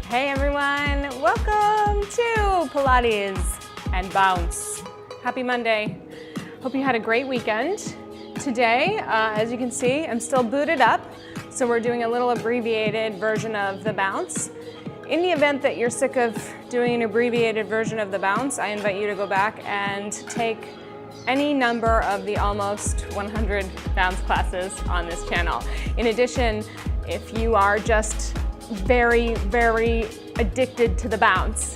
Hey everyone, welcome to Pilates and Bounce. Happy Monday. Hope you had a great weekend. Today, as you can see, I'm still booted up, so we're doing a little abbreviated version of the bounce. In the event that you're sick of doing an abbreviated version of the bounce, I invite you to go back and take any number of the almost 100 bounce classes on this channel. In addition, if you are just very, very addicted to the bounce,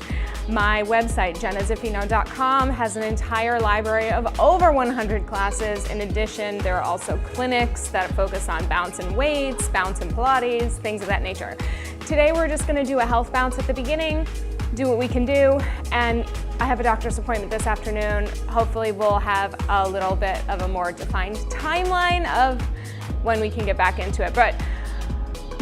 my website, Jenna-Zaffino.com, has an entire library of over 100 classes. In addition, there are also clinics that focus on bounce and weights, bounce and Pilates, things of that nature. Today, we're just gonna do a health bounce at the beginning, do what we can do, and I have a doctor's appointment this afternoon. Hopefully, we'll have a little bit of a more defined timeline of when we can get back into it. But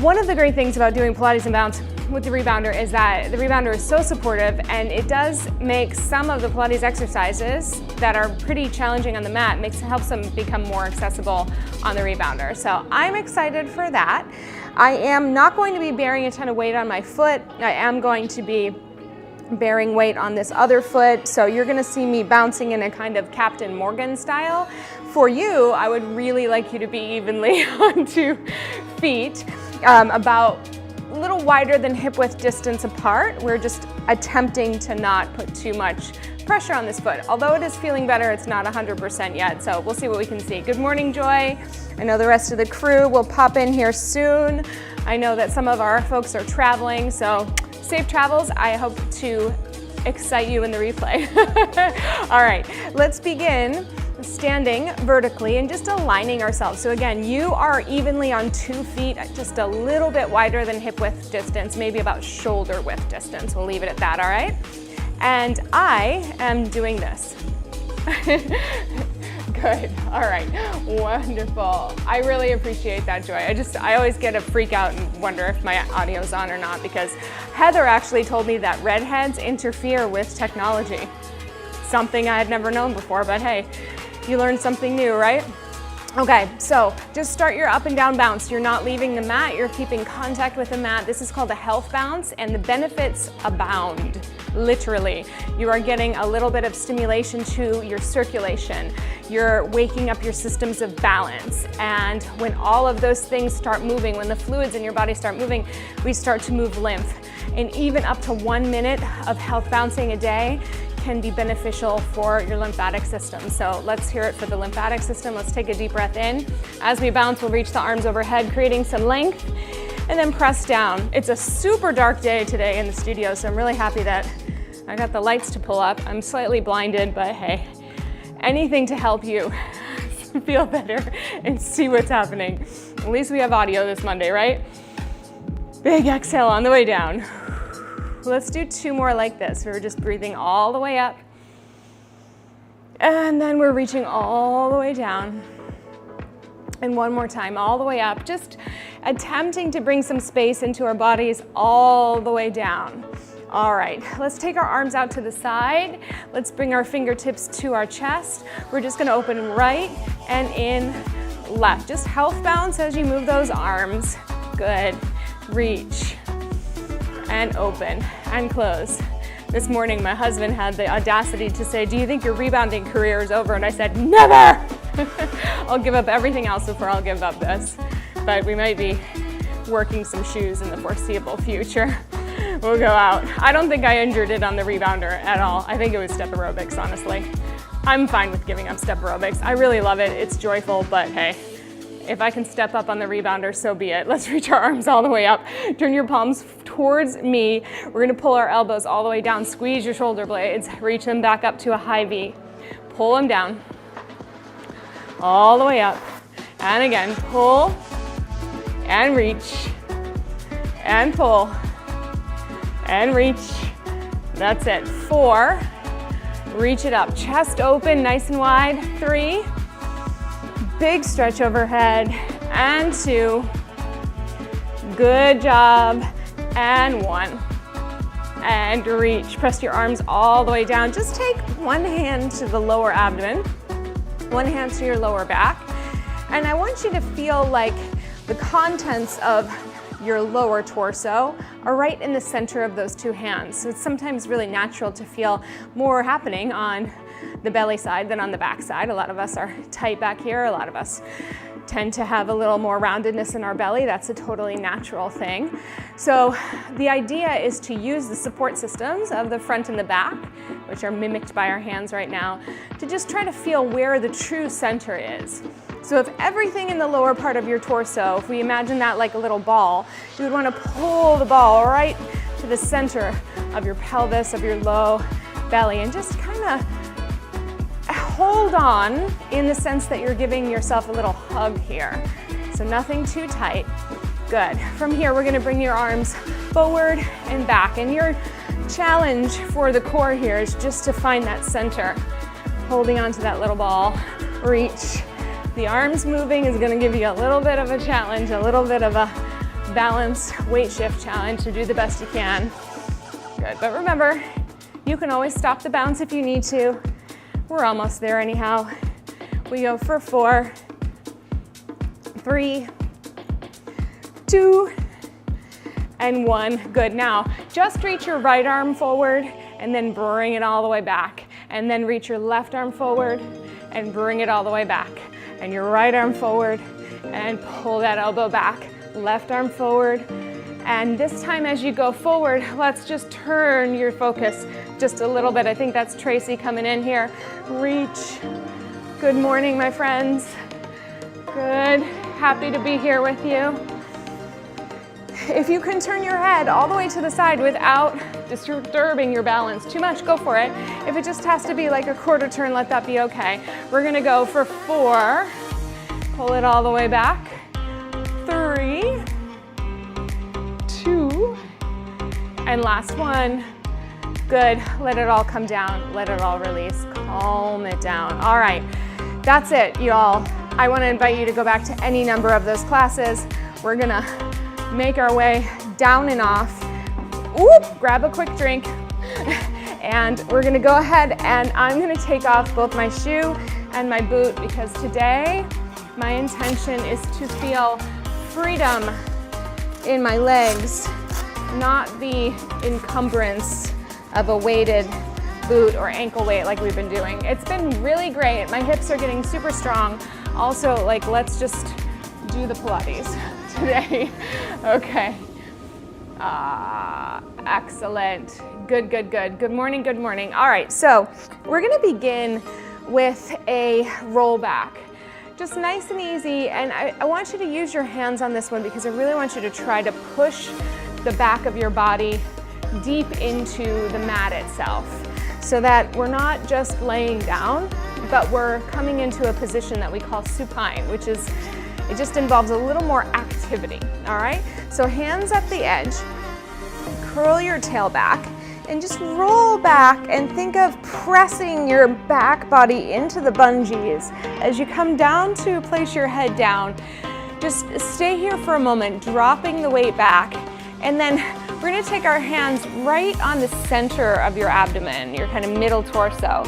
one of the great things about doing Pilates and Bounce with the Rebounder is that the Rebounder is so supportive, and it does make some of the Pilates exercises that are pretty challenging on the mat, helps them become more accessible on the Rebounder. So I'm excited for that. I am not going to be bearing a ton of weight on my foot. I am going to be bearing weight on this other foot. So you're gonna see me bouncing in a kind of Captain Morgan style. For you, I would really like you to be evenly on 2 feet. About a little wider than hip width distance apart. We're just attempting to not put too much pressure on this foot. Although it is feeling better, it's not 100% yet, so we'll see what we can see. Good morning, Joy. I know the rest of the crew will pop in here soon. I know that some of our folks are traveling, so safe travels. I hope to excite you in the replay. All right, let's begin standing vertically and just aligning ourselves. So again, you are evenly on 2 feet, just a little bit wider than hip width distance, maybe about shoulder width distance. We'll leave it at that, all right? And I am doing this. Good, all right, wonderful. I really appreciate that, Joy. I always get a freak out and wonder if my audio's on or not, because Heather actually told me that redheads interfere with technology. Something I had never known before, but hey, you learned something new, right? Okay, so just start your up and down bounce. You're not leaving the mat, you're keeping contact with the mat. This is called a health bounce, and the benefits abound, literally. You are getting a little bit of stimulation to your circulation. You're waking up your systems of balance. And when all of those things start moving, when the fluids in your body start moving, we start to move lymph. And even up to 1 minute of health bouncing a day can be beneficial for your lymphatic system. So let's hear it for the lymphatic system. Let's take a deep breath in. As we bounce, we'll reach the arms overhead, creating some length, and then press down. It's a super dark day today in the studio, so I'm really happy that I got the lights to pull up. I'm slightly blinded, but hey, anything to help you feel better and see what's happening. At least we have audio this Monday, right? Big exhale on the way down. Let's do 2 more like this. We're just breathing all the way up. And then we're reaching all the way down. And one more time, all the way up. Just attempting to bring some space into our bodies all the way down. All right, let's take our arms out to the side. Let's bring our fingertips to our chest. We're just gonna open right and in left. Just health bounce as you move those arms. Good, reach. And open and close. This morning, my husband had the audacity to say, "Do you think your rebounding career is over?" And I said, "Never!" I'll give up everything else before I'll give up this. But we might be working some shoes in the foreseeable future. We'll go out. I don't think I injured it on the Rebounder at all. I think it was step aerobics, honestly. I'm fine with giving up step aerobics. I really love it. It's joyful, but hey, if I can step up on the Rebounder, so be it. Let's reach our arms all the way up. Turn your palms towards me. We're gonna pull our elbows all the way down. Squeeze your shoulder blades. Reach them back up to a high V. Pull them down. All the way up. And again, pull and reach. And pull and reach. That's it. 4. Reach it up. Chest open, nice and wide. 3. Big stretch overhead, and 2. Good job, and 1. And reach. Press your arms all the way down. Just take one hand to the lower abdomen, one hand to your lower back, and I want you to feel like the contents of your lower torso are right in the center of those two hands. So it's sometimes really natural to feel more happening on the belly side than on the back side. A lot of us are tight back here. A lot of us tend to have a little more roundedness in our belly. That's a totally natural thing. So the idea is to use the support systems of the front and the back, which are mimicked by our hands right now, to just try to feel where the true center is. So if everything in the lower part of your torso, if we imagine that like a little ball, you would want to pull the ball right to the center of your pelvis, of your low belly, and just kind of hold on in the sense that you're giving yourself a little hug here. So nothing too tight. Good. From here, we're going to bring your arms forward and back. And your challenge for the core here is just to find that center. Holding onto that little ball. Reach. The arms moving is going to give you a little bit of a challenge, a little bit of a balance weight shift challenge to do the best you can. Good. But remember, you can always stop the bounce if you need to. We're almost there anyhow. We go for 4, 3, 2, and 1. Good. Now, just reach your right arm forward and then bring it all the way back. And then reach your left arm forward and bring it all the way back. And your right arm forward and pull that elbow back. Left arm forward. And this time as you go forward, let's just turn your focus just a little bit. I think that's Tracy coming in here. Reach. Good morning, my friends. Good. Happy to be here with you. If you can turn your head all the way to the side without disturbing your balance too much, go for it. If it just has to be like a quarter turn, let that be okay. We're gonna go for 4. Pull it all the way back. 3, 2, and last one. Good. Let it all come down. Let it all release. Calm it down. All right. That's it, y'all. I want to invite you to go back to any number of those classes. We're going to make our way down and off. Oop, grab a quick drink. And we're going to go ahead and I'm going to take off both my shoe and my boot because today my intention is to feel freedom in my legs, not the encumbrance of a weighted boot or ankle weight like we've been doing. It's been really great. My hips are getting super strong. Also, like, let's just do the Pilates today. Okay. Excellent. Good, good, good. Good morning, good morning. All right, so we're gonna begin with a roll back. Just nice and easy, and I want you to use your hands on this one because I really want you to try to push the back of your body deep into the mat itself so that we're not just laying down, but we're coming into a position that we call supine, which is, it just involves a little more activity, all right? So hands at the edge, curl your tail back, and just roll back and think of pressing your back body into the bungees. As you come down to place your head down, just stay here for a moment, dropping the weight back, and then we're gonna take our hands right on the center of your abdomen, your kind of middle torso.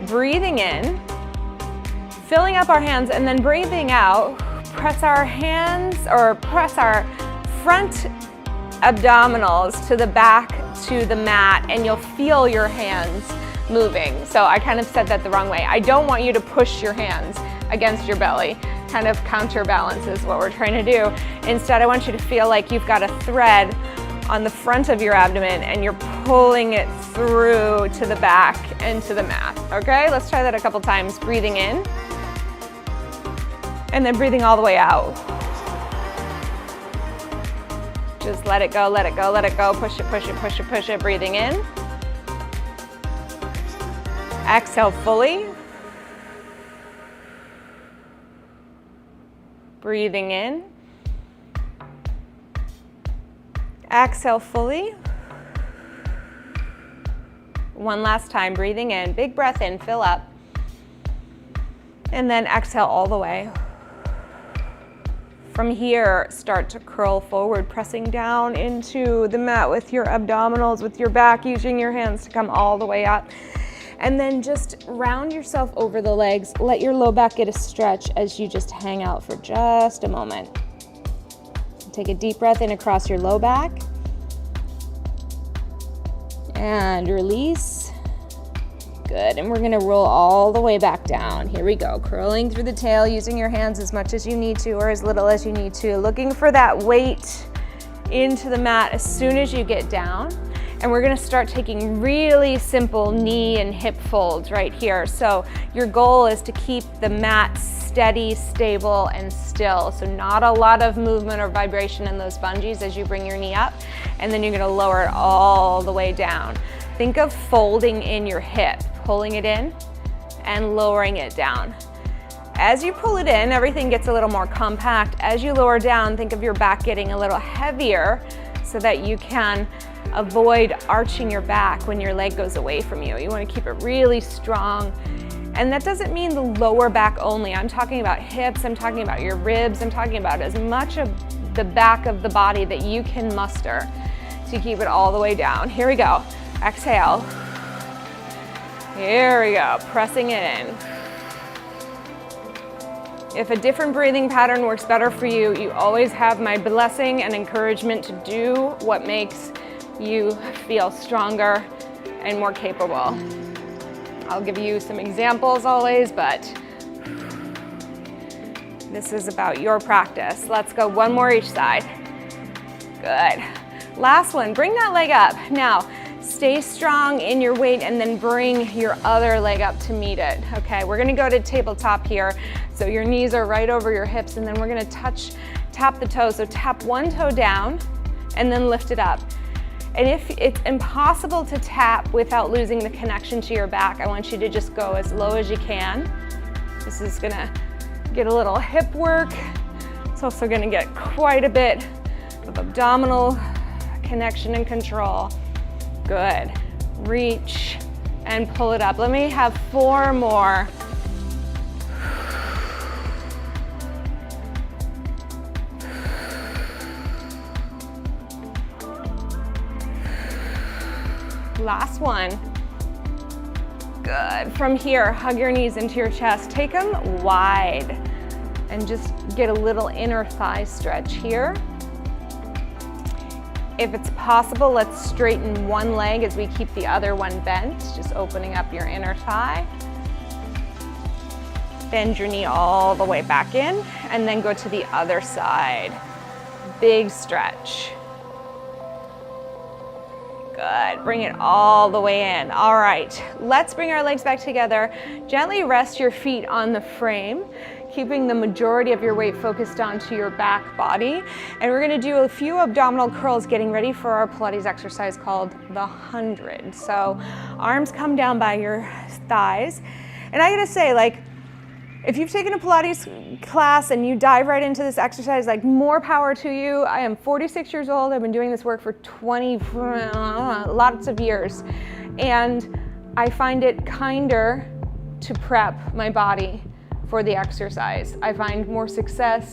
Breathing in, filling up our hands, and then breathing out, press our hands or press our front abdominals to the back to the mat, and you'll feel your hands moving. So I kind of said that the wrong way. I don't want you to push your hands against your belly. Kind of counterbalance is what we're trying to do. Instead, I want you to feel like you've got a thread on the front of your abdomen and you're pulling it through to the back and to the mat. Okay, let's try that a couple times. Breathing in and then breathing all the way out. Just let it go, let it go, let it go. Push it, push it, push it, push it. Breathing in. Exhale fully. Breathing in. Exhale fully. One last time, breathing in. Big breath in, fill up. And then exhale all the way. From here, start to curl forward, pressing down into the mat with your abdominals, with your back, using your hands to come all the way up. And then just round yourself over the legs. Let your low back get a stretch as you just hang out for just a moment. Take a deep breath in across your low back. And release. Good, and we're gonna roll all the way back down. Here we go, curling through the tail, using your hands as much as you need to or as little as you need to. Looking for that weight into the mat as soon as you get down. And we're gonna start taking really simple knee and hip folds right here. So your goal is to keep the mat steady, stable, and still. So not a lot of movement or vibration in those bungees as you bring your knee up, and then you're gonna lower it all the way down. Think of folding in your hip, pulling it in and lowering it down. As you pull it in, everything gets a little more compact. As you lower down, think of your back getting a little heavier so that you can avoid arching your back when your leg goes away from you. You want to keep it really strong. And that doesn't mean the lower back only. I'm talking about hips, I'm talking about your ribs, I'm talking about as much of the back of the body that you can muster to keep it all the way down. Here we go. Exhale. Here we go, pressing it in. If a different breathing pattern works better for you, you always have my blessing and encouragement to do what makes you feel stronger and more capable. I'll give you some examples always, but this is about your practice. Let's go one more each side. Good. Last one, bring that leg up. Now, stay strong in your weight and then bring your other leg up to meet it. Okay, we're gonna go to tabletop here. So your knees are right over your hips, and then we're gonna tap the toes. So tap one toe down and then lift it up. And if it's impossible to tap without losing the connection to your back, I want you to just go as low as you can. This is gonna get a little hip work. It's also gonna get quite a bit of abdominal connection and control. Good. Reach and pull it up. Let me have 4 more. Last one. Good. From here, hug your knees into your chest. Take them wide and just get a little inner thigh stretch here. If it's possible, let's straighten one leg as we keep the other one bent, just opening up your inner thigh. Bend your knee all the way back in, and then go to the other side. Big stretch. Good, bring it all the way in. All right, let's bring our legs back together. Gently rest your feet on the frame, keeping the majority of your weight focused onto your back body. And we're gonna do a few abdominal curls, getting ready for our Pilates exercise called the 100. So arms come down by your thighs. And I gotta say, like, if you've taken a Pilates class and you dive right into this exercise, like, more power to you. I am 46 years old. I've been doing this work for lots of years. And I find it kinder to prep my body for the exercise. I find more success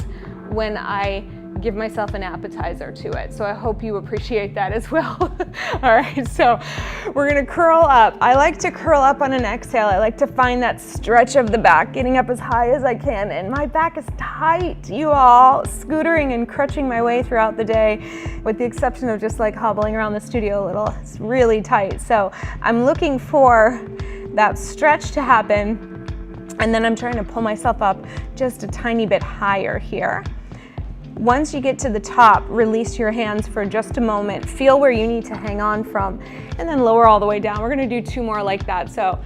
when I give myself an appetizer to it. So I hope you appreciate that as well. All right, so we're gonna curl up. I like to curl up on an exhale. I like to find that stretch of the back, getting up as high as I can. And my back is tight, you all, scootering and crutching my way throughout the day, with the exception of just like hobbling around the studio a little. It's really tight. So I'm looking for that stretch to happen. And then I'm trying to pull myself up just a tiny bit higher here. Once you get to the top, release your hands for just a moment. Feel where you need to hang on from, and then lower all the way down. We're gonna do 2 more like that. So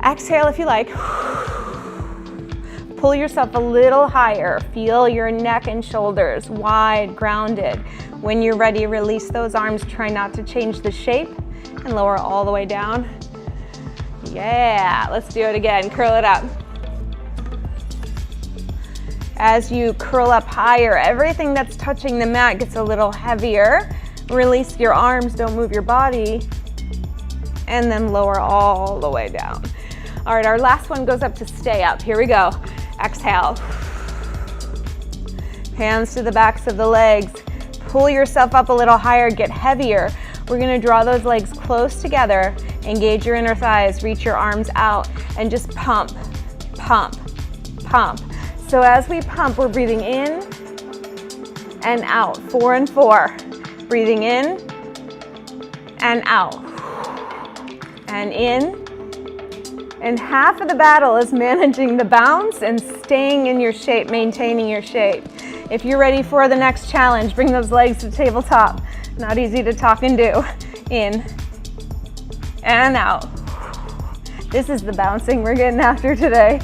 exhale if you like. Pull yourself a little higher. Feel your neck and shoulders wide, grounded. When you're ready, release those arms. Try not to change the shape, and lower all the way down. Yeah, let's do it again. Curl it up. As you curl up higher, everything that's touching the mat gets a little heavier. Release your arms, don't move your body, and then lower all the way down. All right, our last one goes up to stay up. Here we go. Exhale. Hands to the backs of the legs. Pull yourself up a little higher, get heavier. We're gonna draw those legs close together, engage your inner thighs, reach your arms out, and just pump, pump, pump. So as we pump, we're breathing in and out. 4 and 4. Breathing in and out. And in. And half of the battle is managing the bounce and staying in your shape, maintaining your shape. If you're ready for the next challenge, bring those legs to tabletop. Not easy to talk and do. In and out. This is the bouncing we're getting after today.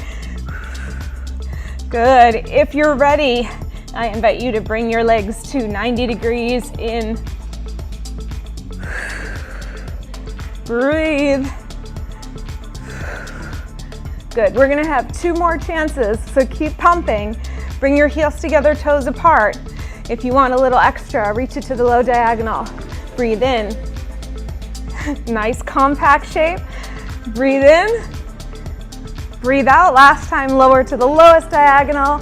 Good. If you're ready, I invite you to bring your legs to 90 degrees in. Breathe. Good. We're gonna have 2 more chances, so keep pumping. Bring your heels together, toes apart. If you want a little extra, reach it to the low diagonal. Breathe in. Nice compact shape. Breathe in. Breathe out. Last time, lower to the lowest diagonal.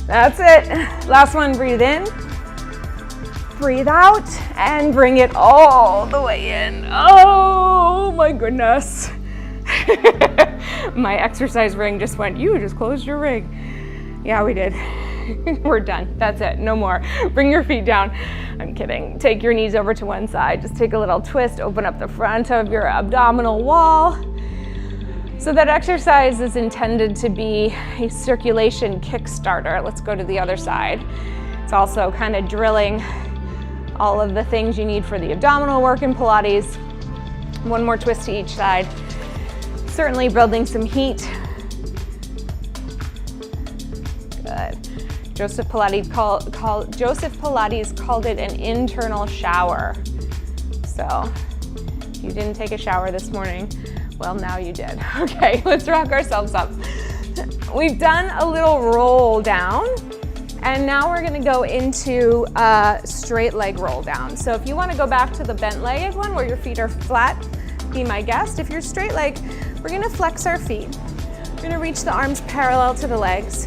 That's it. Last one, breathe in. Breathe out and bring it all the way in. Oh my goodness. My exercise ring just went, you just closed your ring. Yeah, we did. We're done. That's it. No more. Bring your feet down. I'm kidding. Take your knees over to one side. Just take a little twist. Open up the front of your abdominal wall. So that exercise is intended to be a circulation kickstarter. Let's go to the other side. It's also kind of drilling all of the things you need for the abdominal work in Pilates. One more twist to each side. Certainly building some heat. Good. Joseph Pilates called it an internal shower. So if you didn't take a shower this morning, well, now you did. Okay, let's rock ourselves up. We've done a little roll down, and now we're gonna go into a straight leg roll down. So if you wanna go back to the bent legged one where your feet are flat, be my guest. If you're straight leg, we're gonna flex our feet. We're gonna reach the arms parallel to the legs,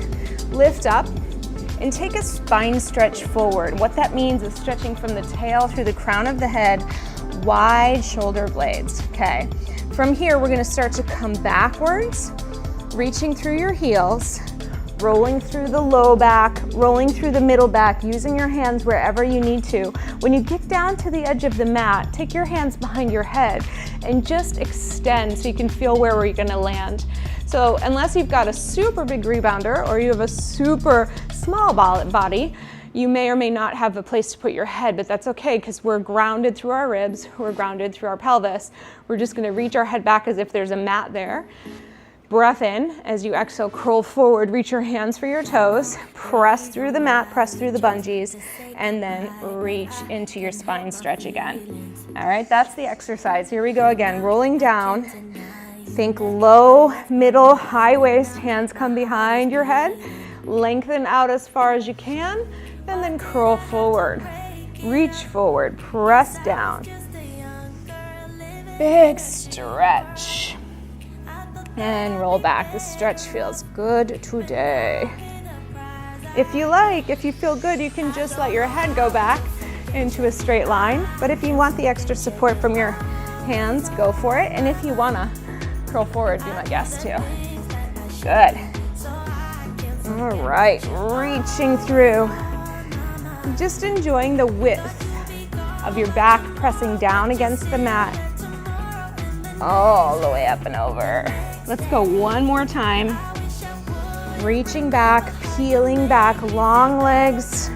lift up, and take a spine stretch forward. What that means is stretching from the tail through the crown of the head, wide shoulder blades, okay? From here, we're gonna start to come backwards, reaching through your heels, rolling through the low back, rolling through the middle back, using your hands wherever you need to. When you get down to the edge of the mat, take your hands behind your head and just extend so you can feel where you're gonna land. So unless you've got a super big rebounder or you have a super small body, you may or may not have a place to put your head, but that's okay because we're grounded through our ribs, we're grounded through our pelvis. We're just gonna reach our head back as if there's a mat there. Breath in. As you exhale, curl forward, reach your hands for your toes, press through the mat, press through the bungees, and then reach into your spine stretch again. All right, that's the exercise. Here we go again, rolling down. Think low, middle, high waist, hands come behind your head, lengthen out as far as you can, and then curl forward. Reach forward, press down. Big stretch. And roll back. The stretch feels good today. If you like, if you feel good, you can just let your head go back into a straight line. But if you want the extra support from your hands, go for it. And if you wanna curl forward, be my guest too. Good. All right, reaching through. Just enjoying the width of your back pressing down against the mat. All the way up and over. Let's go one more time. Reaching back, peeling back, long legs.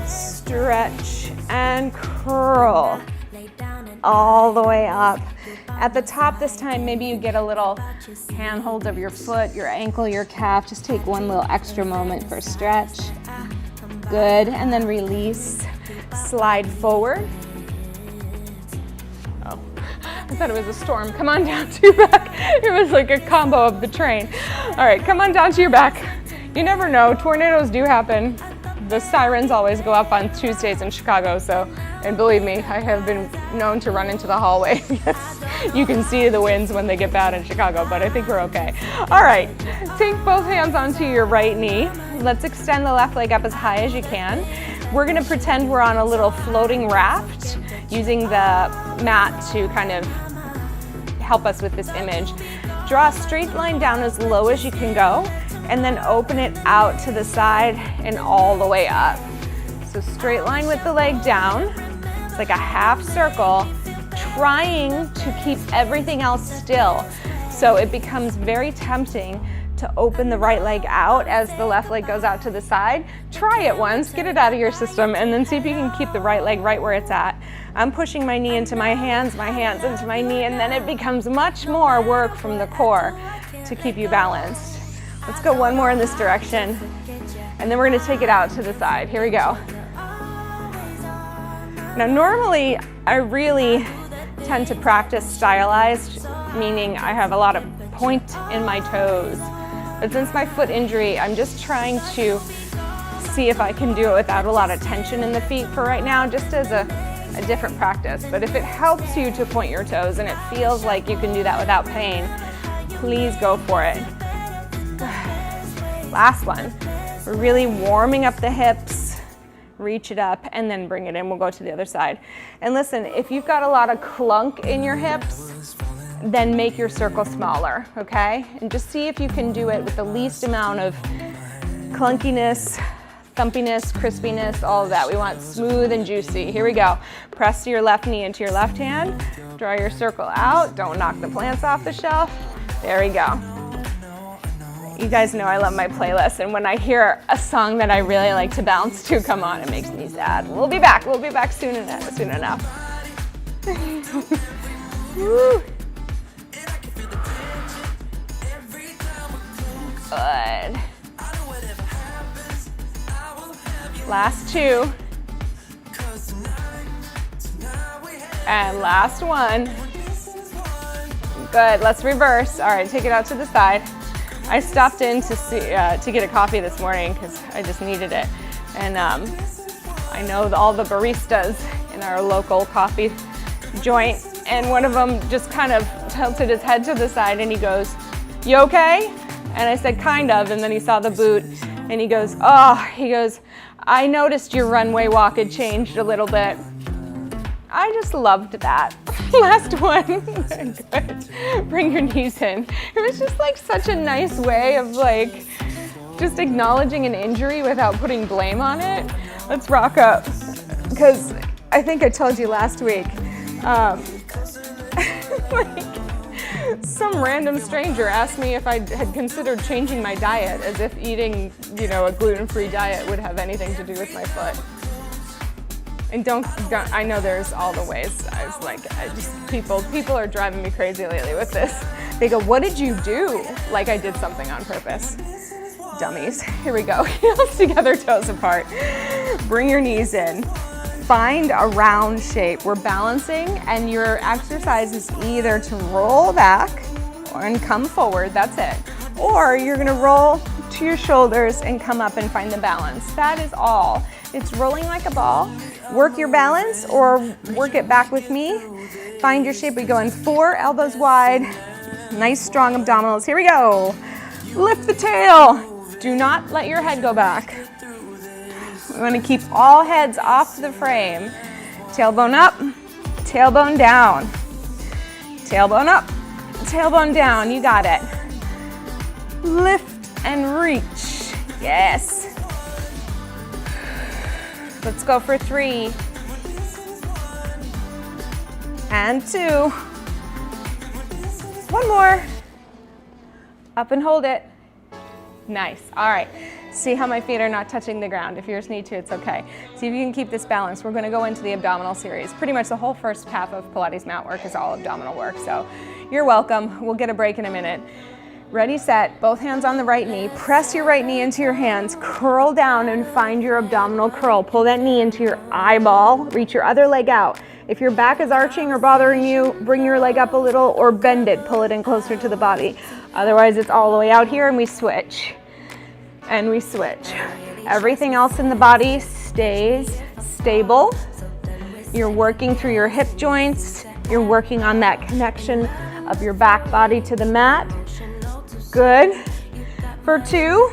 Stretch and curl. All the way up. At the top this time, maybe you get a little handhold of your foot, your ankle, your calf. Just take one little extra moment for stretch. Good, and then release. Slide forward. I thought it was a storm. Come on down to your back. It was like a combo of the train. All right, come on down to your back. You never know, tornadoes do happen. The sirens always go up on Tuesdays in Chicago, and believe me, I have been known to run into the hallway. You can see the winds when they get bad in Chicago, but I think we're okay. All right, take both hands onto your right knee. Let's extend the left leg up as high as you can. We're gonna pretend we're on a little floating raft, using the mat to kind of help us with this image. Draw a straight line down as low as you can go, and then open it out to the side and all the way up. So straight line with the leg down. It's like a half circle, trying to keep everything else still. So it becomes very tempting to open the right leg out as the left leg goes out to the side. Try it once, get it out of your system, and then see if you can keep the right leg right where it's at. I'm pushing my knee into my hands into my knee, and then it becomes much more work from the core to keep you balanced. Let's go one more in this direction, and then we're gonna take it out to the side. Here we go. Now normally, I really tend to practice stylized, meaning I have a lot of point in my toes. But since my foot injury, I'm just trying to see if I can do it without a lot of tension in the feet for right now, just as a different practice. But if it helps you to point your toes and it feels like you can do that without pain, please go for it. Last one. We're really warming up the hips. Reach it up and then bring it in. We'll go to the other side. And listen, if you've got a lot of clunk in your hips, then make your circle smaller, okay? And just see if you can do it with the least amount of clunkiness, thumpiness, crispiness, all of that. We want smooth and juicy. Here we go. Press your left knee into your left hand. Draw your circle out. Don't knock the plants off the shelf. There we go. You guys know I love my playlist, and when I hear a song that I really like to bounce to come on, it makes me sad. We'll be back. We'll be back soon enough. Woo. Good. Last two. And last one. Good, let's reverse. All right, take it out to the side. I stopped in to get a coffee this morning because I just needed it. And I know all the baristas in our local coffee joint, and one of them just kind of tilted his head to the side and he goes, "You okay?" And I said, "Kind of," and then he saw the boot and he goes, "I noticed your runway walk had changed a little bit." I just loved that. Last one. Good. Bring your knees in. It was just like such a nice way of like just acknowledging an injury without putting blame on it. Let's rock up. Because I think I told you last week, like some random stranger asked me if I had considered changing my diet, as if eating, a gluten-free diet would have anything to do with my foot. And don't, I know there's all the ways. I was like, people are driving me crazy lately with this. They go, "What did you do?" Like I did something on purpose. Dummies. Here we go. Heels together, toes apart. Bring your knees in. Find a round shape. We're balancing, and your exercise is either to roll back and come forward, that's it. Or you're gonna roll to your shoulders and come up and find the balance. That is all. It's rolling like a ball. Work your balance or work it back with me. Find your shape. We go in 4, elbows wide. Nice strong abdominals. Here we go. Lift the tail. Do not let your head go back. We want to keep all heads off the frame. Tailbone up, tailbone down. Tailbone up, tailbone down. You got it. Lift and reach. Yes. Let's go for 3. And 2. One more. Up and hold it. Nice. All right. See how my feet are not touching the ground. If yours need to, it's okay. See if you can keep this balance. We're going to go into the abdominal series. Pretty much the whole first half of Pilates mat work is all abdominal work. So you're welcome. We'll get a break in a minute. Ready, set, both hands on the right knee. Press your right knee into your hands. Curl down and find your abdominal curl. Pull that knee into your eyeball. Reach your other leg out. If your back is arching or bothering you, bring your leg up a little or bend it. Pull it in closer to the body. Otherwise, it's all the way out here and we switch. And we switch. Everything else in the body stays stable. You're working through your hip joints. You're working on that connection of your back body to the mat. Good. For 2.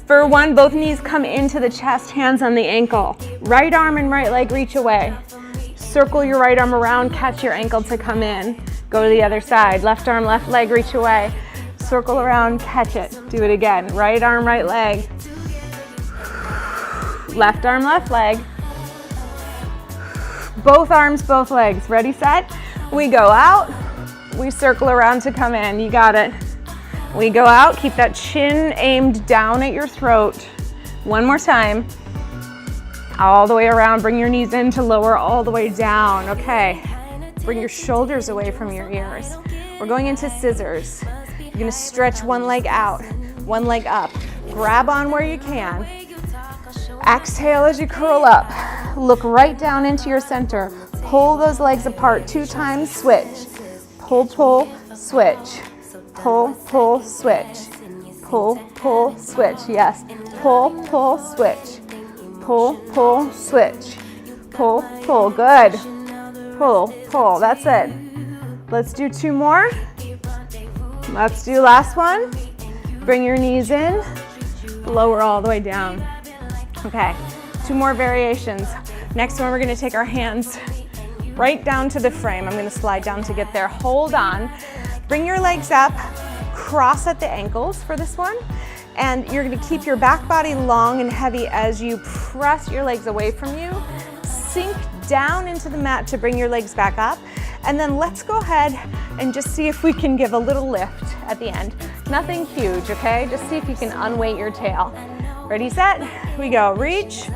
For 1, both knees come into the chest, hands on the ankle. Right arm and right leg reach away. Circle your right arm around, catch your ankle to come in. Go to the other side. Left arm, left leg reach away. circle around, catch it. Do it again. Right arm, right leg. Left arm, left leg. Both arms, both legs. Ready, set? We go out. We circle around to come in. You got it. We go out. Keep that chin aimed down at your throat. One more time. All the way around. Bring your knees in to lower all the way down. Okay. Bring your shoulders away from your ears. We're going into scissors. You're gonna stretch one leg out, one leg up. Grab on where you can. Exhale as you curl up. Look right down into your center. Pull those legs apart 2 times, switch. Pull, pull, switch. Pull, pull, switch. Pull, pull, switch. Yes. Pull, pull, switch. Pull, pull, switch. Pull, pull. Good. Pull, pull. That's it. Let's do 2 more. Let's do last one. Bring your knees in. Lower all the way down. Okay. 2 more variations. Next one, we're going to take our hands right down to the frame. I'm going to slide down to get there. Hold on. Bring your legs up. Cross at the ankles for this one. And you're going to keep your back body long and heavy as you press your legs away from you. Sink down into the mat to bring your legs back up. And then let's go ahead and just see if we can give a little lift at the end. Nothing huge, okay? Just see if you can unweight your tail. Ready, set? We go. Reach.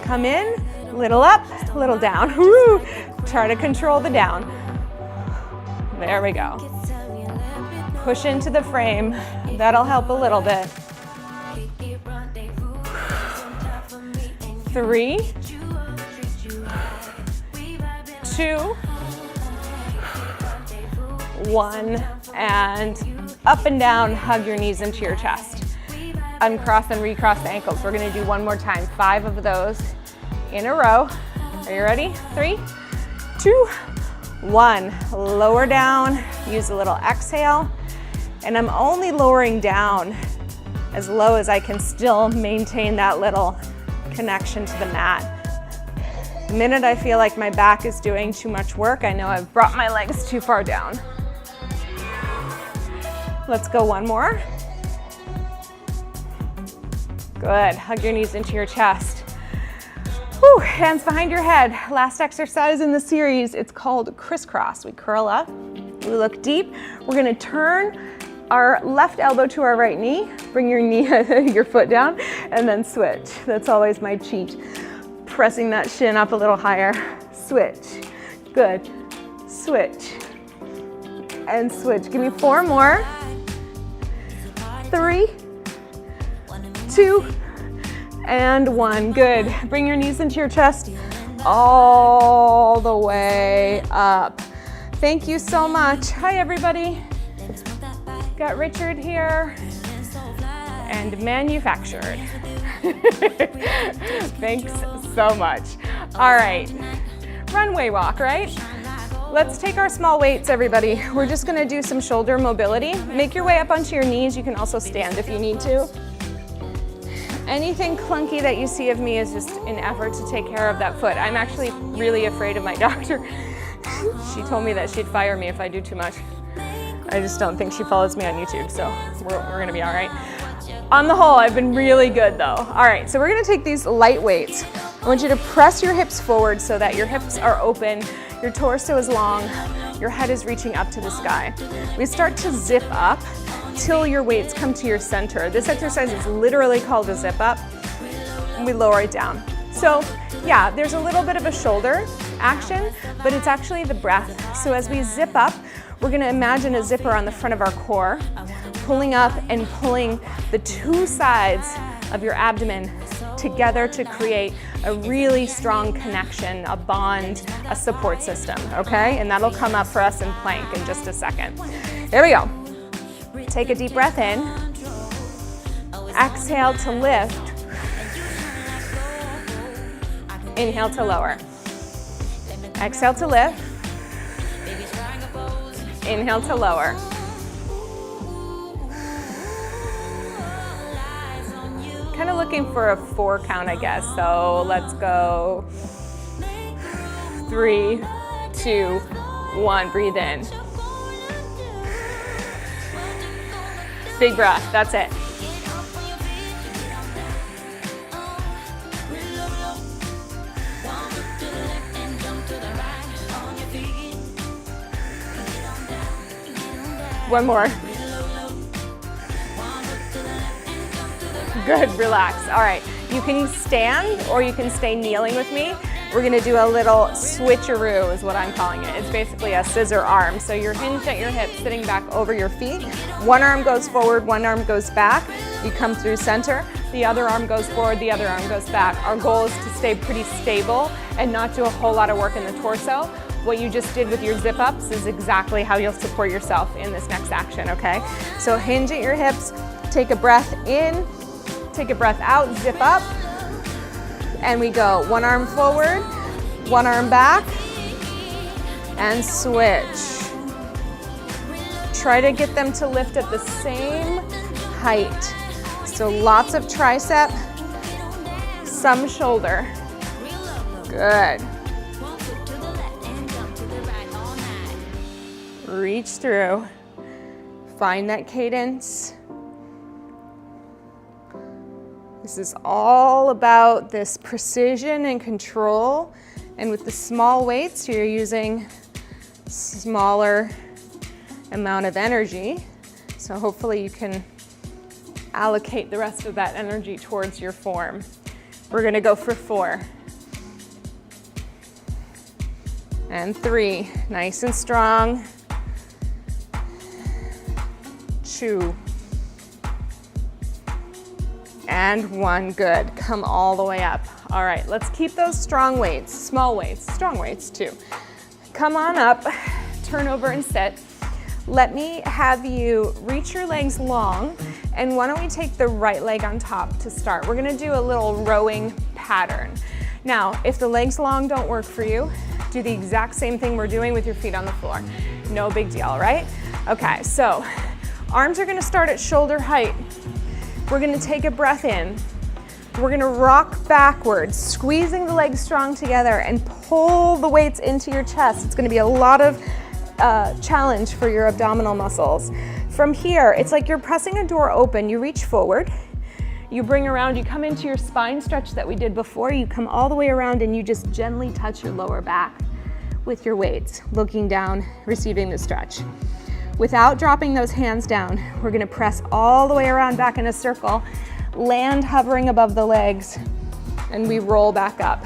Come in. Little up, little down. Woo! Try to control the down. There we go. Push into the frame. That'll help a little bit. 3, 2, 1, and up and down. Hug your knees into your chest. Uncross and recross the ankles. We're going to do one more time. 5 of those in a row. Are you ready? 3, 2, 1. Lower down. Use a little exhale. And I'm only lowering down as low as I can still maintain that little connection to the mat. The minute I feel like my back is doing too much work, I know I've brought my legs too far down. Let's go one more. Good. Hug your knees into your chest. Whew. Hands behind your head. Last exercise in the series. It's called crisscross. We curl up. We look deep. We're going to turn our left elbow to our right knee. Bring your knee, your foot down, and then switch. That's always my cheat. Pressing that shin up a little higher. Switch. Good. Switch. And switch. Give me 4 more. 3, 2, and 1. Good. Bring your knees into your chest all the way up. Thank you so much. Hi, everybody. Got Richard here and manufactured. Thanks so much. All right, runway walk, right? Let's take our small weights, everybody. We're just gonna do some shoulder mobility. Make your way up onto your knees. You can also stand if you need to. Anything clunky that you see of me is just an effort to take care of that foot. I'm actually really afraid of my doctor. She told me that she'd fire me if I do too much. I just don't think she follows me on YouTube, so we're gonna be all right. On the whole, I've been really good though. All right, so we're gonna take these light weights. I want you to press your hips forward so that your hips are open, your torso is long, your head is reaching up to the sky. We start to zip up till your weights come to your center. This exercise is literally called a zip up, and we lower it down. So yeah, there's a little bit of a shoulder action, but it's actually the breath. So as we zip up, we're gonna imagine a zipper on the front of our core, pulling up and pulling the 2 sides of your abdomen together to create a really strong connection, a bond, a support system, okay? And that'll come up for us in plank in just a second. There we go. Take a deep breath in. Exhale to lift. Inhale to lower. Exhale to lift. Inhale to lower. Kind of looking for a 4 count, I guess. So let's go 3, 2, 1. Breathe in. Big breath, that's it. One more. Good, relax. All right, you can stand or you can stay kneeling with me. We're gonna do a little switcheroo is what I'm calling it. It's basically a scissor arm. So you're hinged at your hips, sitting back over your feet. One arm goes forward, one arm goes back. You come through center. The other arm goes forward, the other arm goes back. Our goal is to stay pretty stable and not do a whole lot of work in the torso. What you just did with your zip ups is exactly how you'll support yourself in this next action, okay? So hinge at your hips, take a breath in, take a breath out, zip up, and we go. One arm forward, one arm back, and switch. Try to get them to lift at the same height. So lots of tricep, some shoulder. Good. Reach through, find that cadence. This is all about this precision and control. And with the small weights, you're using smaller amount of energy. So hopefully you can allocate the rest of that energy towards your form. We're gonna go for 4. And 3, nice and strong. 2. And 1, good. Come all the way up. All right, let's keep those strong weights, small weights, strong weights too. Come on up, turn over and sit. Let me have you reach your legs long, and why don't we take the right leg on top to start. We're gonna do a little rowing pattern. Now, if the legs long don't work for you, do the exact same thing we're doing with your feet on the floor. No big deal, right? Okay, so arms are gonna start at shoulder height. We're gonna take a breath in. We're gonna rock backwards, squeezing the legs strong together and pull the weights into your chest. It's gonna be a lot of challenge for your abdominal muscles. From here, it's like you're pressing a door open. You reach forward, you bring around, you come into your spine stretch that we did before. You come all the way around and you just gently touch your lower back with your weights, looking down, receiving the stretch. Without dropping those hands down, we're gonna press all the way around back in a circle, land hovering above the legs, and we roll back up.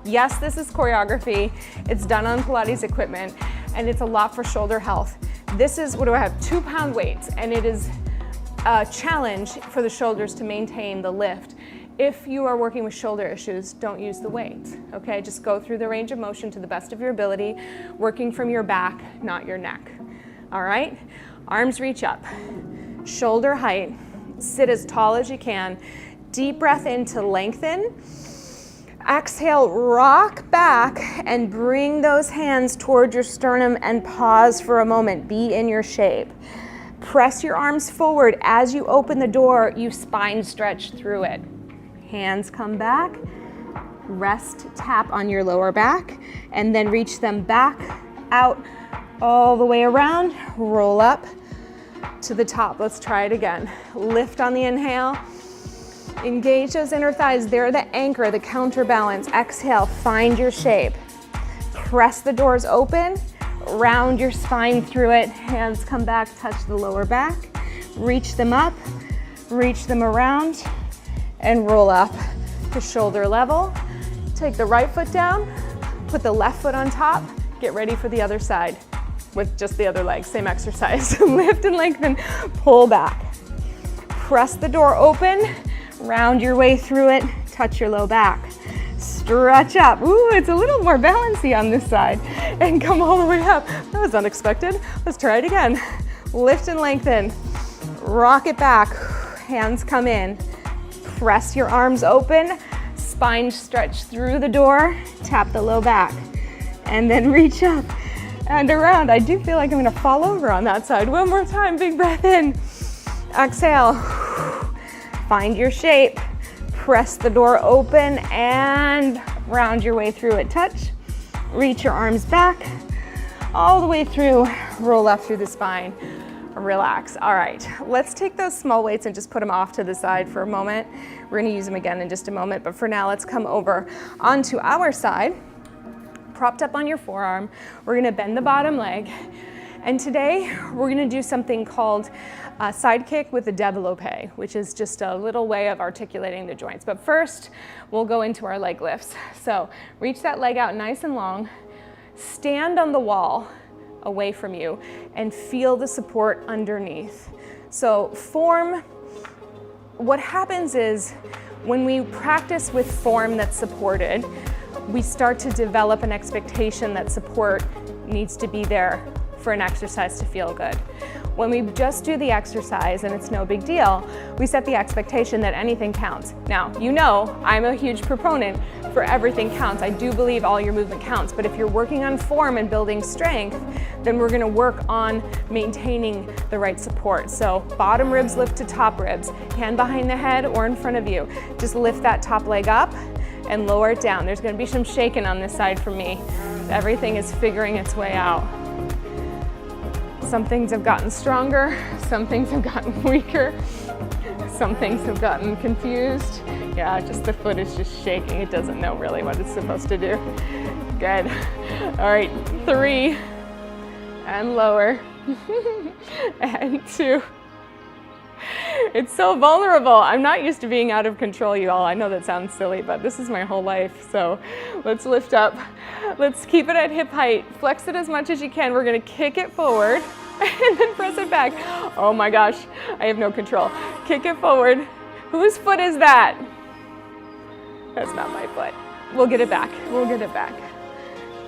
Yes, this is choreography. It's done on Pilates equipment, and it's a lot for shoulder health. This is, what do I have, 2-pound weights, and it is a challenge for the shoulders to maintain the lift. If you are working with shoulder issues, don't use the weights, okay? Just go through the range of motion to the best of your ability, working from your back, not your neck. All right, arms reach up, shoulder height, sit as tall as you can, deep breath in to lengthen, exhale, rock back and bring those hands towards your sternum and pause for a moment, be in your shape. Press your arms forward. As you open the door, you spine stretch through it. Hands come back, rest, tap on your lower back, and then reach them back out all the way around, roll up to the top. Let's try it again. Lift on the inhale, engage those inner thighs. They're the anchor, the counterbalance. Exhale, find your shape. Press the doors open, round your spine through it. Hands come back, touch the lower back, reach them up, reach them around, and roll up to shoulder level. Take the right foot down, put the left foot on top, get ready for the other side. With just the other leg, same exercise. Lift and lengthen, pull back. Press the door open, round your way through it, touch your low back. Stretch up. Ooh, it's a little more bouncy on this side. And come all the way up. That was unexpected. Let's try it again. Lift and lengthen. Rock it back. Hands come in. Press your arms open. Spine stretch through the door. Tap the low back. And then reach up and around. I do feel like I'm gonna fall over on that side. One more time, big breath in. Exhale. Find your shape. Press the door open and round your way through it. Touch. Reach your arms back all the way through. Roll up through the spine. relax. All right, let's take those small weights and just put them off to the side for a moment. We're gonna use them again in just a moment, but for now, let's come over onto our side, propped up on your forearm. We're gonna bend the bottom leg. And today, we're gonna do something called side kick with a développé, which is just a little way of articulating the joints. But first, we'll go into our leg lifts. So reach that leg out nice and long, stand on the wall away from you, and feel the support underneath. So form, what happens is when we practice with form that's supported, we start to develop an expectation that support needs to be there for an exercise to feel good. When we just do the exercise and it's no big deal, we set the expectation that anything counts. Now, you know, I'm a huge proponent for everything counts. I do believe all your movement counts, but if you're working on form and building strength, then we're gonna work on maintaining the right support. So bottom ribs lift to top ribs, hand behind the head or in front of you. Just lift that top leg up and lower it down. There's gonna be some shaking on this side for me. Everything is figuring its way out. Some things have gotten stronger, some things have gotten weaker, some things have gotten confused. Yeah, just the foot is just shaking. It doesn't know really what it's supposed to do. Good. All right, 3, and lower, and 2. It's so vulnerable. I'm not used to being out of control, you all. I know that sounds silly, but this is my whole life. So let's lift up. Let's keep it at hip height. Flex it as much as you can. We're gonna kick it forward and then press it back. Oh my gosh, I have no control. Kick it forward. Whose foot is that? That's not my foot. We'll get it back. We'll get it back.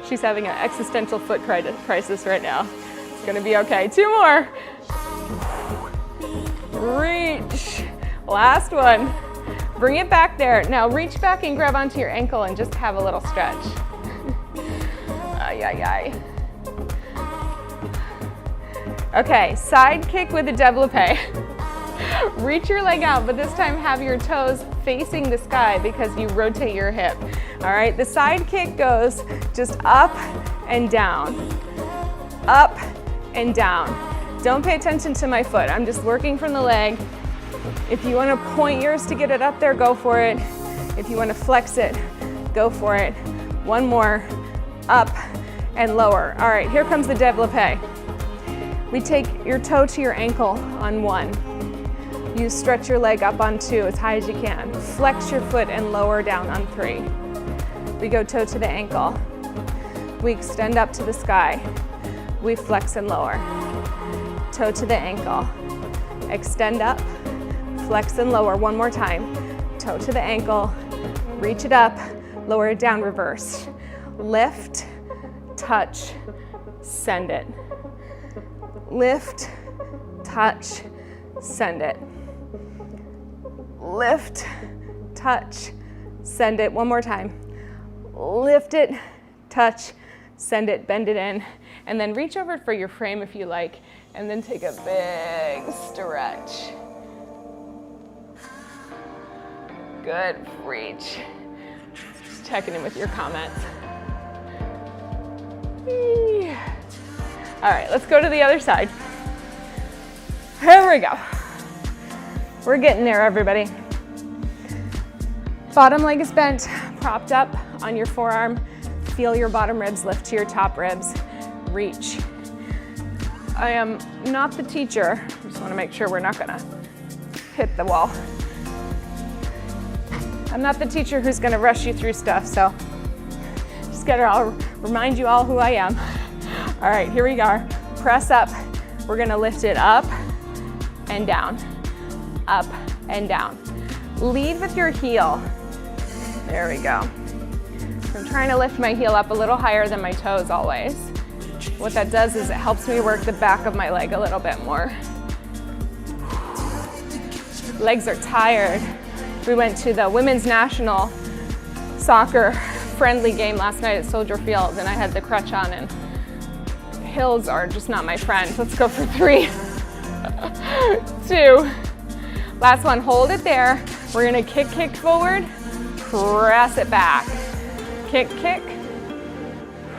She's having an existential foot crisis right now. It's gonna be okay. 2 more. Reach. Last one. Bring it back there. Now reach back and grab onto your ankle and just have a little stretch. Ay, ay, ay. Okay, side kick with a développé. Reach your leg out, but this time have your toes facing the sky because you rotate your hip. All right, the side kick goes just up and down, up and down. Don't pay attention to my foot. I'm just working from the leg. If you want to point yours to get it up there, go for it. If you want to flex it, go for it. One more, up and lower. All right, here comes the développé. We take your toe to your ankle on 1. You stretch your leg up on 2 as high as you can. Flex your foot and lower down on 3. We go toe to the ankle. We extend up to the sky. We flex and lower. Toe to the ankle. Extend up, flex and lower. One more time. Toe to the ankle, reach it up, lower it down, reverse. Lift, touch, send it. Lift, touch, send it. Lift, touch, send it. One more time. Lift it, touch, send it, bend it in, and then reach over for your frame if you like, and then take a big stretch. Good, reach. Just checking in with your comments. All right, let's go to the other side. Here we go. We're getting there, everybody. Bottom leg is bent, propped up on your forearm. Feel your bottom ribs lift to your top ribs. Reach. I am not the teacher. I just want to make sure we're not gonna hit the wall. I'm not the teacher who's gonna rush you through stuff, so just I'll remind you all who I am. All right, here we go. Press up. We're gonna lift it up and down, up and down. Lead with your heel. There we go. I'm trying to lift my heel up a little higher than my toes always. What that does is it helps me work the back of my leg a little bit more. Legs are tired. We went to the women's national soccer friendly game last night at Soldier Field, and I had the crutch on, and hills are just not my friend. Let's go for 3, 2. Last one, hold it there. We're gonna kick forward, press it back. Kick,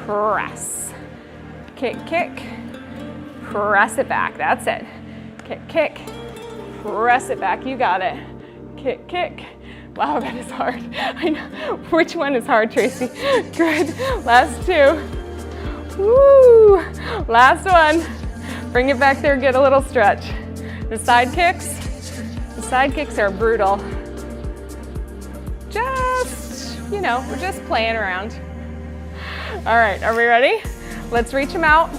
press. Kick, press it back. That's it. Kick, kick. Press it back, you got it. Kick, kick. Wow, that is hard. I know. Which one is hard, Tracy? Good. Last two. Woo! Last one. Bring it back there, get a little stretch. The side kicks are brutal. Just, you know, we're just playing around. All right, are we ready? Let's reach them out.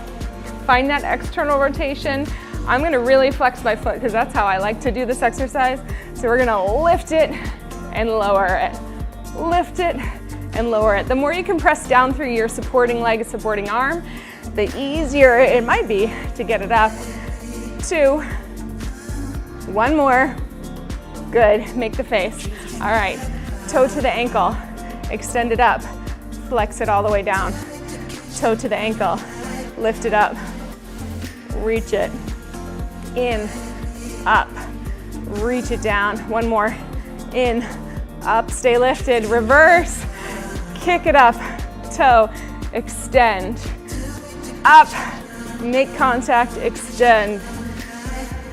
Find that external rotation. I'm gonna really flex my foot because that's how I like to do this exercise. So we're gonna lift it and lower it. Lift it and lower it. The more you can press down through your supporting leg, supporting arm, the easier it might be to get it up. 2, 1 more. Good, make the face. All right, toe to the ankle, extend it up, flex it all the way down. Toe to the ankle, lift it up, reach it, in, up, reach it down. 1 more, in, up, stay lifted, reverse, kick it up, toe, extend, up, make contact, extend,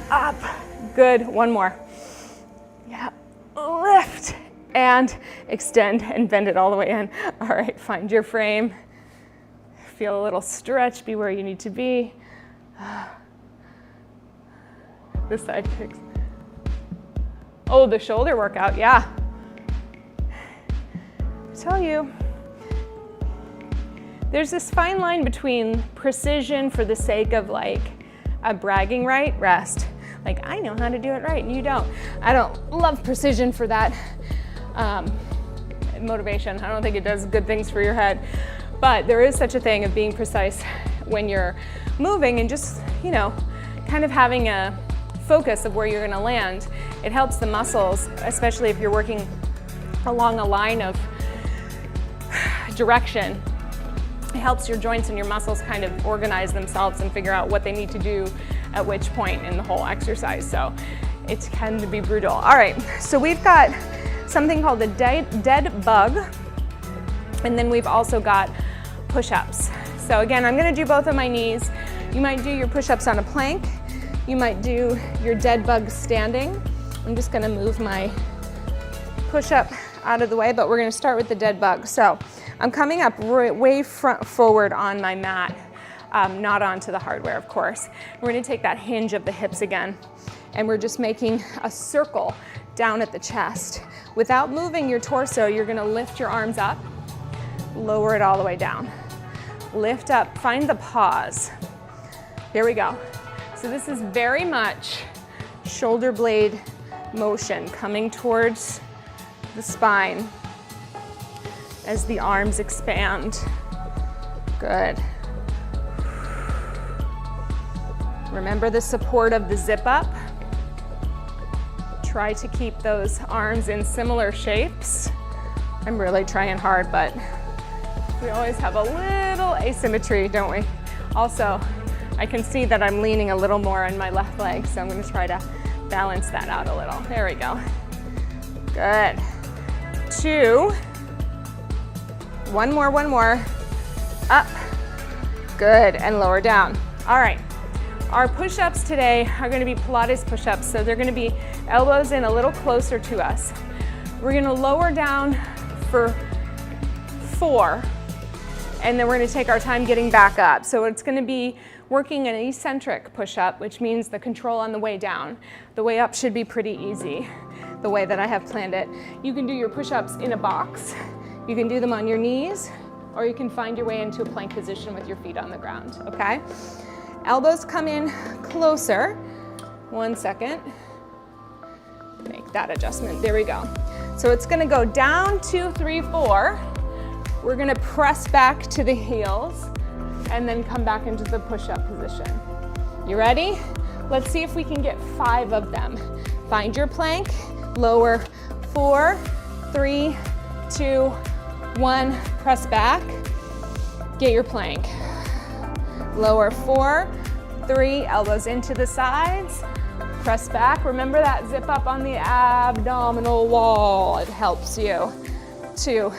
up, good. 1 more, yeah, lift, and extend and bend it all the way in. All right, find your frame, feel a little stretch, be where you need to be. The side kicks. Oh, the shoulder workout, yeah. I tell you, there's this fine line between precision for the sake of like a bragging right, rest. Like, I know how to do it right and you don't. I don't love precision for that motivation. I don't think it does good things for your head. But there is such a thing of being precise when you're moving and just, you know, kind of having a focus of where you're gonna land. It helps the muscles, especially if you're working along a line of direction. It helps your joints and your muscles kind of organize themselves and figure out what they need to do at which point in the whole exercise. So it can be brutal. All right, so we've got something called the dead bug, and then we've also got push-ups. So again, I'm gonna do both of my knees. You might do your push-ups on a plank. You might do your dead bug standing. I'm just gonna move my push-up out of the way, but we're gonna start with the dead bug. So I'm coming up way forward on my mat, not onto the hardware, of course. We're gonna take that hinge of the hips again, and we're just making a circle down at the chest. Without moving your torso, you're gonna lift your arms up, lower it all the way down. Lift up, find the pause. Here we go. So this is very much shoulder blade motion coming towards the spine as the arms expand. Good. Remember the support of the zip up. Try to keep those arms in similar shapes. I'm really trying hard, but we always have a little asymmetry, don't we? Also, I can see that I'm leaning a little more on my left leg, so I'm gonna try to balance that out a little. There we go. Good. 2. 1 more. Up. Good, and lower down. All right. Our push-ups today are gonna be Pilates push-ups, so they're gonna be elbows in a little closer to us. We're gonna lower down for 4, and then we're gonna take our time getting back up. So it's gonna be working an eccentric push-up, which means the control on the way down. The way up should be pretty easy, the way that I have planned it. You can do your push-ups in a box. You can do them on your knees, or you can find your way into a plank position with your feet on the ground, okay? Elbows come in closer. 1 second. Make that adjustment, there we go. So it's gonna go down, 2, 3, 4. We're gonna press back to the heels and then come back into the push-up position. You ready? Let's see if we can get 5 of them. Find your plank, lower, 4, 3, 2, 1, press back, get your plank. Lower, 4, 3, elbows into the sides, press back. Remember that zip up on the abdominal wall, it helps you. 2,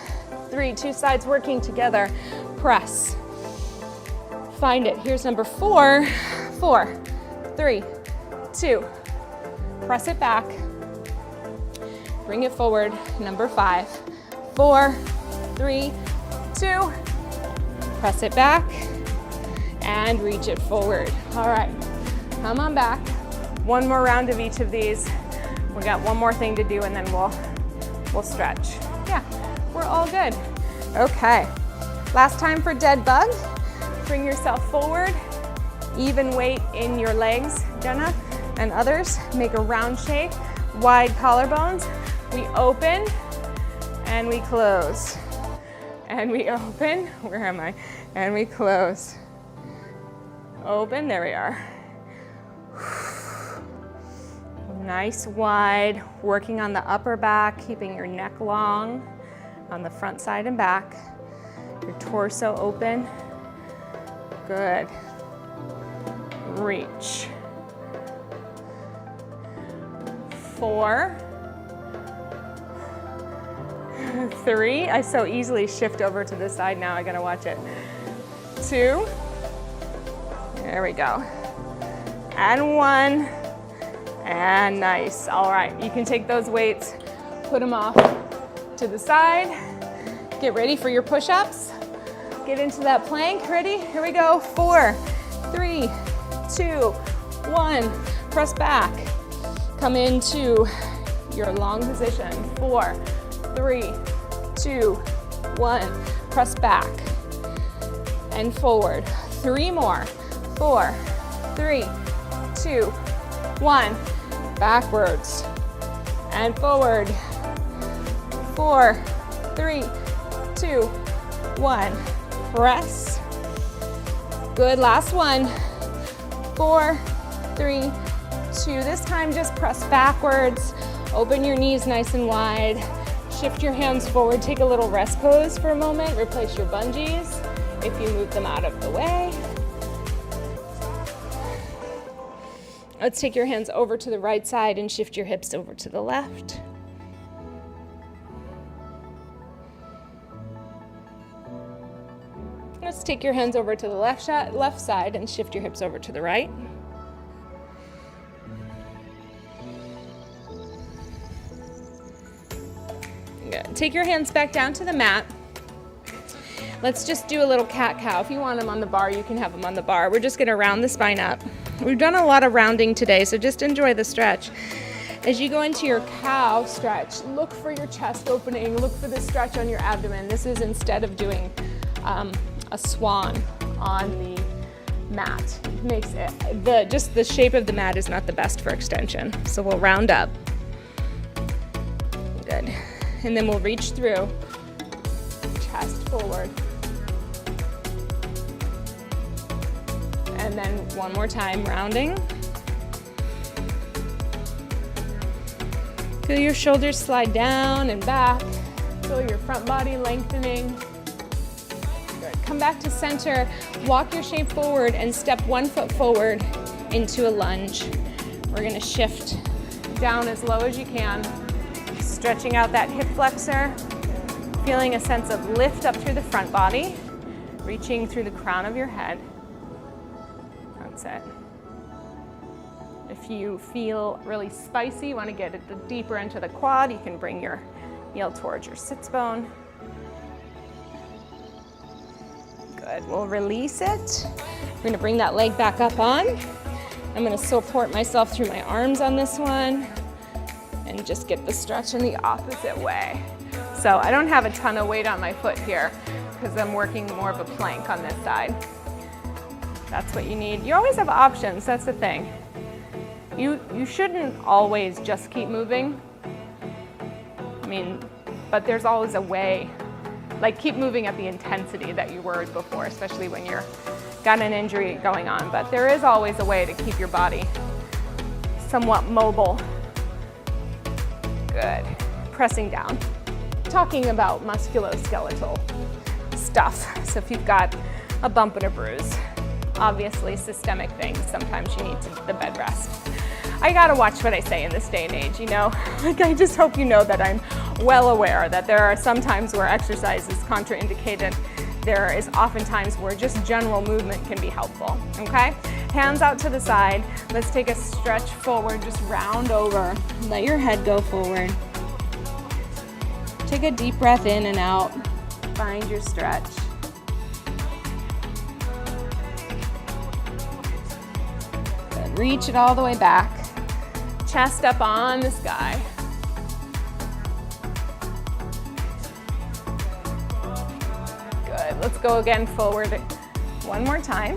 3, 2 sides working together, press. Find it, here's number 4, 4, 3, 2. Press it back. Bring it forward. Number 5, 4, 3, 2. Press it back and reach it forward. All right, come on back. One more round of each of these. We got one more thing to do and then we'll stretch. Yeah, we're all good. Okay, last time for dead bug. Bring yourself forward. Even weight in your legs, Jenna and others. Make a round shape, wide collarbones. We open and we close. And we open, where am I? And we close. Open, there we are. Nice wide, working on the upper back, keeping your neck long on the front side and back. Your torso open. Good. Reach. 4, 3. I so easily shift over to this side now, I gotta watch it. 2. There we go. And 1. And nice. All right, you can take those weights, put them off to the side. Get ready for your push-ups. Get into that plank. Ready? Here we go. 4, 3, 2, 1. Press back. Come into your long position. 4, 3, 2, 1. Press back and forward. 3 more. 4, 3, 2, 1. Backwards and forward. 4, 3, 2, 1. Press. Good, last one. 4, 3, 2. This time just press backwards. Open your knees nice and wide. Shift your hands forward. Take a little rest pose for a moment. Replace your bungees if you move them out of the way. Let's take your hands over to the right side and shift your hips over to the left. Let's take your hands over to the left side and shift your hips over to the right. Good. Take your hands back down to the mat. Let's just do a little cat-cow. If you want them on the bar, you can have them on the bar. We're just gonna round the spine up. We've done a lot of rounding today, so just enjoy the stretch. As you go into your cow stretch, look for your chest opening, look for the stretch on your abdomen. This is instead of doing a swan on the mat. It makes it, just the shape of the mat is not the best for extension. So we'll round up. Good. And then we'll reach through, chest forward. And then one more time, rounding. Feel your shoulders slide down and back. Feel your front body lengthening. Good. Come back to center. Walk your shape forward and step 1 foot forward into a lunge. We're gonna shift down as low as you can. Stretching out that hip flexor. Feeling a sense of lift up through the front body. Reaching through the crown of your head. That's it. If you feel really spicy, you want to get it deeper into the quad, you can bring your heel towards your sits bone. Good, we'll release it. We're gonna bring that leg back up on. I'm gonna support myself through my arms on this one and just get the stretch in the opposite way. So I don't have a ton of weight on my foot here because I'm working more of a plank on this side. That's what you need. You always have options, that's the thing. You shouldn't always just keep moving. I mean, but there's always a way. Like keep moving at the intensity that you were before, especially when you're got an injury going on. But there is always a way to keep your body somewhat mobile. Good. Pressing down. Talking about musculoskeletal stuff. So if you've got a bump and a bruise, obviously systemic things, sometimes you need the bed rest. I gotta watch what I say in this day and age, you know? Like I just hope you know that I'm well aware that there are some times where exercise is contraindicated there is oftentimes where just general movement can be helpful, okay? Hands out to the side. Let's take a stretch forward, just round over. Let your head go forward. Take a deep breath in and out. Find your stretch. Good. Reach it all the way back. Chest up on the sky. Good. Let's go again forward one more time.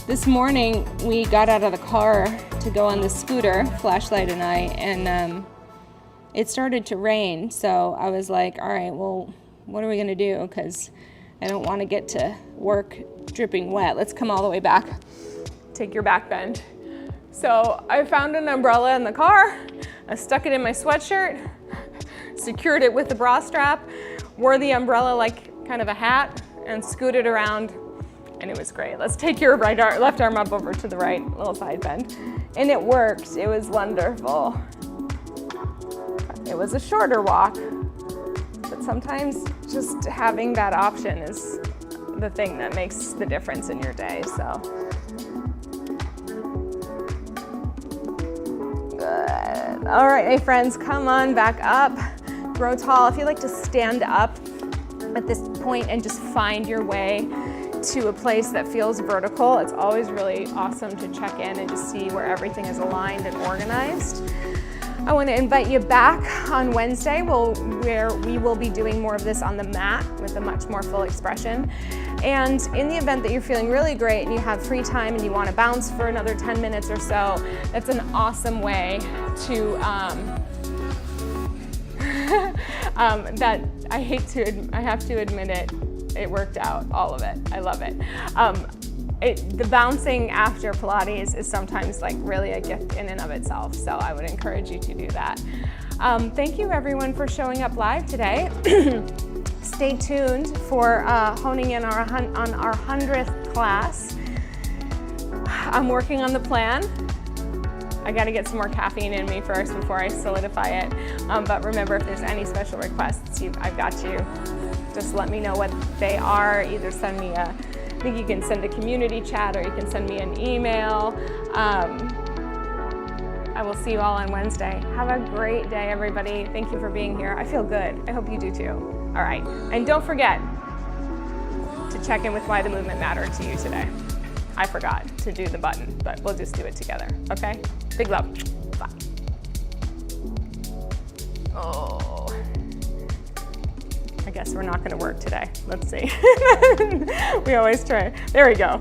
This morning we got out of the car to go on the scooter, Flashlight and I, and it started to rain, so I was like, all right, well, what are we gonna do? Because I don't want to get to work dripping wet. Let's come all the way back. Take your back bend. So I found an umbrella in the car. I stuck it in my sweatshirt, secured it with the bra strap, wore the umbrella like kind of a hat, and scooted around, and it was great. Let's take your left arm up over to the right, little side bend. And it worked. It was wonderful. It was a shorter walk, but sometimes just having that option is the thing that makes the difference in your day, so. Good. All right, my friends, come on back up. Grow tall. If you like to stand up at this point and just find your way to a place that feels vertical, it's always really awesome to check in and just see where everything is aligned and organized. I want to invite you back on Wednesday where we will be doing more of this on the mat with a much more full expression. And in the event that you're feeling really great and you have free time and you want to bounce for another 10 minutes or so, that's an awesome way to, that I have to admit it worked out, all of it. I love it. The bouncing after Pilates is sometimes like really a gift in and of itself, so I would encourage you to do that. Thank you everyone for showing up live today. Stay tuned for honing in on our 100th class. I'm working on the plan. I gotta get some more caffeine in me first before I solidify it. But remember, if there's any special requests, I've got you. Just let me know what they are. Either send me I think you can send a community chat or you can send me an email. I will see you all on Wednesday. Have a great day, everybody. Thank you for being here. I feel good. I hope you do too. All right. And don't forget to check in with why the movement mattered to you today. I forgot to do the button, but we'll just do it together, okay? Big love. Bye. Oh. I guess we're not gonna work today. Let's see. We always try. There we go.